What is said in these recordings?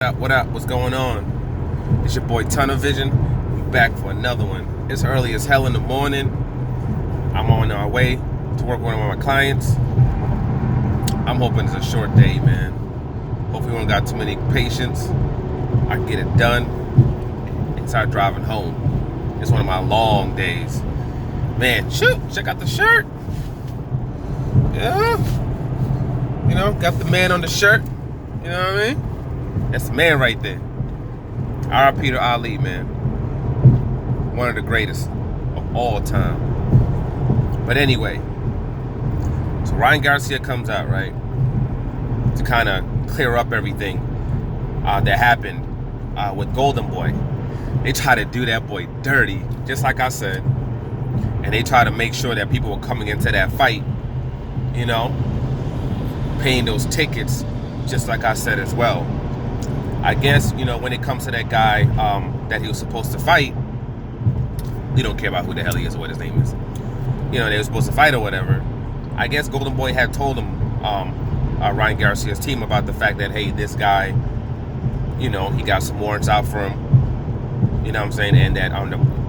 What up? What's going on? It's your boy Tunnel Vision. We back for another one. It's early as hell in the morning. I'm on our way to work with one of my clients. I'm hoping it's a short day, man. Hopefully we don't got too many patients. I can get it done and start driving home. It's one of my long days. Man, shoot, check out the shirt. Yeah. Got the man on the shirt. You know what I mean? That's the man right there. R.I.P. to Ali, man. One of the greatest of all time. But anyway, so Ryan Garcia comes out, right, to kind of clear up everything that happened with goldenboy. They try to do that boy dirty, just like I said. And they try to make sure that people were coming into that fight, paying those tickets, just like I said as well. I guess, when it comes to that guy that he was supposed to fight, we don't care about who the hell he is or what his name is. They were supposed to fight or whatever. I guess Golden Boy had told him, Ryan Garcia's team, about the fact that, hey, this guy, he got some warrants out for him, you know what I'm saying, and that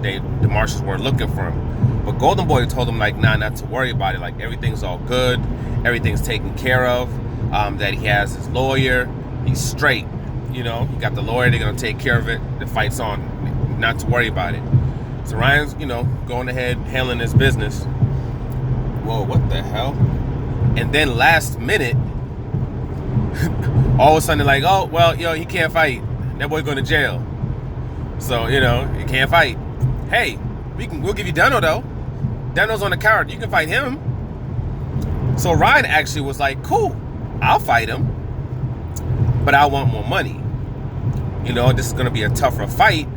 the marshals weren't looking for him. But Golden Boy told him, like, nah, not to worry about it. Like, everything's all good. Everything's taken care of. That he has his lawyer. He's straight. He got the lawyer. They're going to take care of it. The fight's on. Not to worry about it. So Ryan's, going ahead, handling his business. Whoa, what the hell? And then last minute, all of a sudden they're like, oh, well, he can't fight. That boy going to jail. So, he can't fight. Hey, we'll give you Dano, though. Dano's on the card. You can fight him. So Ryan actually was like, cool, I'll fight him, but I want more money. This is going to be a tougher fight,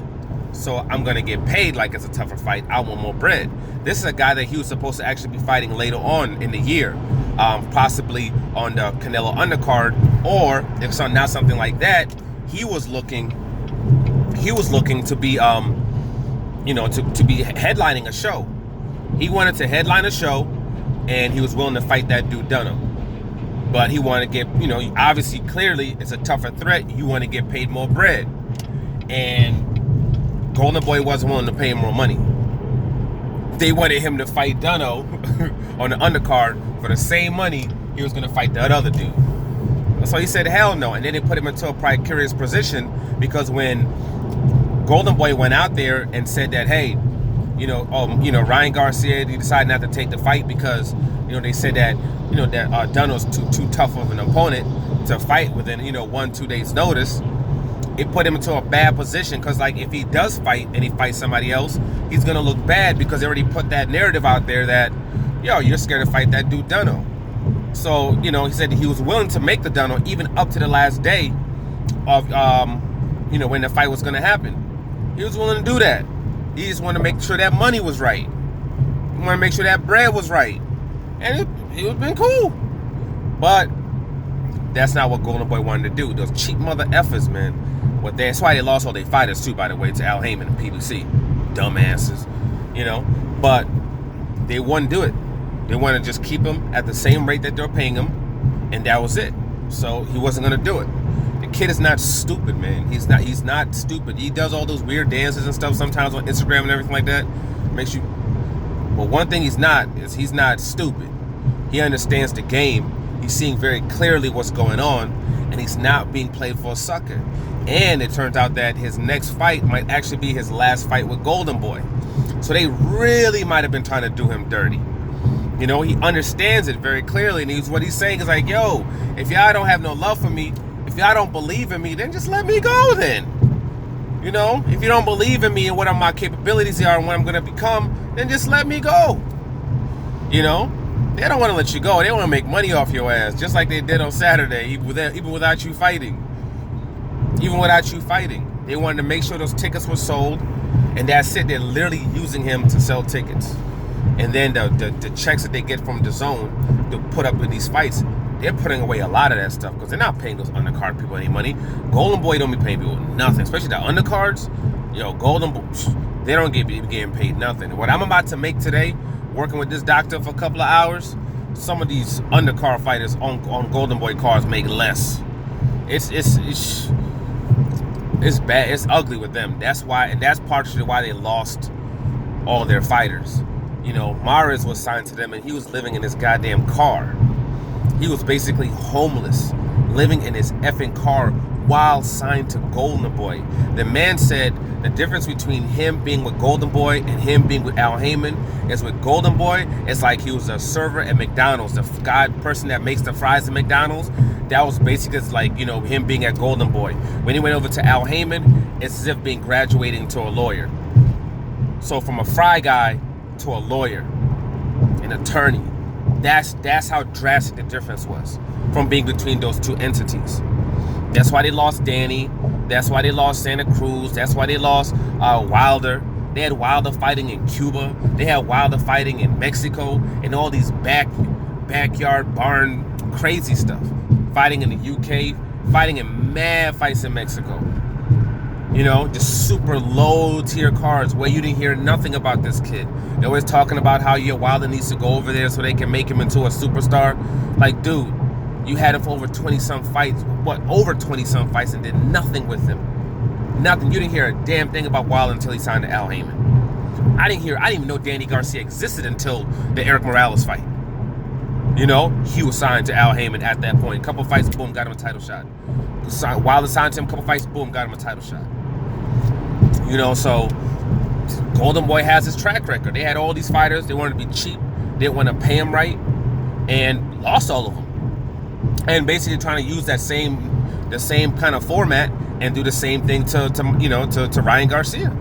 so I'm going to get paid like it's a tougher fight. I want more bread. This is a guy that he was supposed to actually be fighting later on in the year, possibly on the Canelo undercard, or if not something like that. He was looking to be, to be headlining a show. He wanted to headline a show, and he was willing to fight that dude Dunham. But he wanted to get, obviously, clearly, it's a tougher threat. You want to get paid more bread. And Golden Boy wasn't willing to pay him more money. They wanted him to fight Dunno on the undercard for the same money he was going to fight that other dude. So he said, hell no. And then they put him into a precarious position, because when Golden Boy went out there and said that, hey, Ryan Garcia, he decided not to take the fight because, they said that, that Dunno's too tough of an opponent to fight within, 1-2 days notice. It put him into a bad position, because, like, if he does fight and he fights somebody else, he's going to look bad, because they already put that narrative out there that, you're scared to fight that dude Dunno. So, he said he was willing to make the Dunno even up to the last day of, when the fight was going to happen. He was willing to do that. He just wanted to make sure that money was right. He wanted to make sure that bread was right. And it would have been cool. But that's not what Golden Boy wanted to do. Those cheap mother effers, man. That's why they lost all their fighters, too, by the way, to Al Heyman and PBC. Dumbasses. But they wouldn't do it. They wanted to just keep him at the same rate that they're paying him. And that was it. So he wasn't going to do it. The kid is not stupid, man. He's not stupid. He does all those weird dances and stuff sometimes on Instagram and everything like that. Makes you... But one thing he's not stupid. He understands the game. He's seeing very clearly what's going on, and he's not being played for a sucker. And it turns out that his next fight might actually be his last fight with Golden Boy. So they really might have been trying to do him dirty. He understands it very clearly, and what he's saying is like, yo, if y'all don't have no love for me, if y'all don't believe in me, then just let me go then. If you don't believe in me and what my capabilities are and what I'm going to become, then just let me go. They don't want to let you go. They want to make money off your ass, just like they did on Saturday, even without you fighting. Even without you fighting. They wanted to make sure those tickets were sold, and that's it. They're literally using him to sell tickets. And then the checks that they get from DAZN to put up with these fights, they're putting away a lot of that stuff, because they're not paying those undercard people any money. Golden Boy don't be paying people nothing, especially the undercards. Golden Boy, they don't be getting paid nothing. What I'm about to make today, working with this doctor for a couple of hours, some of these undercard fighters on Golden Boy cards make less. It's It's bad. It's ugly with them. That's why, and that's partially why they lost all their fighters. You know, Mares was signed to them, and he was living in his goddamn car. He was basically homeless, living in his effing car while signed to Golden Boy. The man said the difference between him being with Golden Boy and him being with Al Heyman is with Golden Boy, it's like he was a server at McDonald's. The person that makes the fries at McDonald's, that was basically like, you know, him being at Golden Boy. When he went over to Al Heyman, it's as if being graduating to a lawyer. So from a fry guy to a lawyer, an attorney, that's how drastic the difference was from being between those two entities. That's why they lost Danny. That's why they lost Santa Cruz. That's why they lost Wilder. They had Wilder fighting in Cuba. They had Wilder fighting in Mexico, and all these backyard barn crazy stuff. Fighting in the UK, fighting in mad fights in Mexico. You know, just super low tier cards where you didn't hear nothing about this kid. They're always talking about how Wilder needs to go over there so they can make him into a superstar. Like, dude, you had him for over 20-some fights. Over 20-some fights and did nothing with him. Nothing. You didn't hear a damn thing about Wilder until he signed to Al Heyman. I didn't even know Danny Garcia existed until the Eric Morales fight. You know, he was signed to Al Heyman at that point. A couple fights, boom, got him a title shot. Wilder signed to him, a couple fights, boom, got him a title shot. You know, so Golden Boy has his track record. They had all these fighters. They wanted to be cheap. They didn't want to pay him right, and lost all of them. And basically trying to use the same kind of format and do the same thing to Ryan Garcia.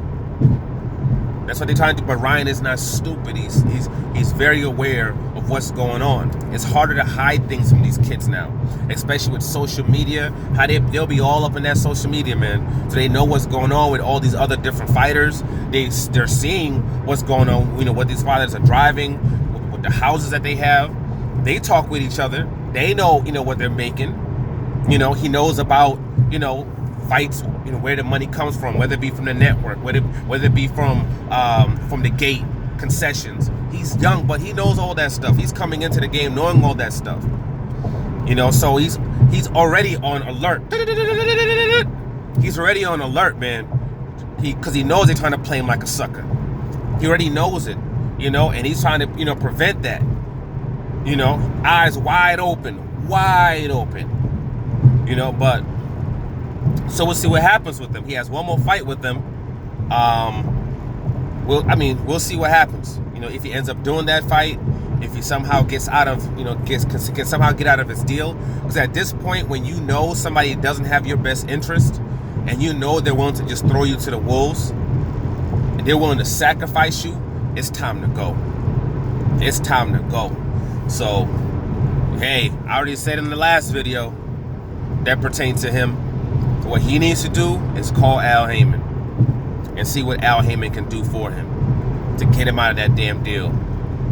That's what they're trying to do. But Ryan is not stupid. He's very aware of what's going on. It's harder to hide things from these kids now, especially with social media. How they'll be all up in that social media, man. So they know what's going on with all these other different fighters. They're seeing what's going on. You know, what these fighters are driving, with the houses that they have. They talk with each other. They know, what they're making. You know, he knows about, fights, where the money comes from, whether it be from the network, whether it be from the gate, concessions. He's young, but he knows all that stuff. He's coming into the game knowing all that stuff. So he's already on alert. He's already on alert, man. Because he knows they're trying to play him like a sucker. He already knows it, and he's trying to, prevent that. Eyes wide open. But so we'll see what happens with him. He has one more fight with them. We'll see what happens. If he ends up doing that fight, if he somehow gets out of, can somehow get out of his deal. Because at this point, when you know somebody doesn't have your best interest, and they're willing to just throw you to the wolves, and they're willing to sacrifice you, it's time to go. It's time to go. So, hey, I already said in the last video that pertains to him. What he needs to do is call Al Heyman and see what Al Heyman can do for him to get him out of that damn deal.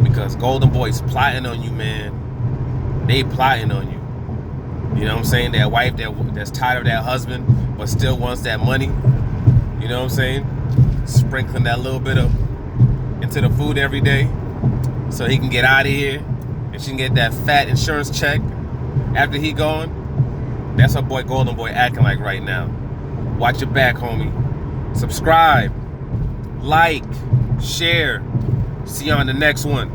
Because Golden Boy's plotting on you, man. They plotting on you. You know what I'm saying? That wife that's tired of that husband but still wants that money. You know what I'm saying? Sprinkling that little bit of into the food every day so he can get out of here and she can get that fat insurance check after he gone. That's what Golden Boy acting like right now. Watch your back, homie. Subscribe, like, share. See you on the next one.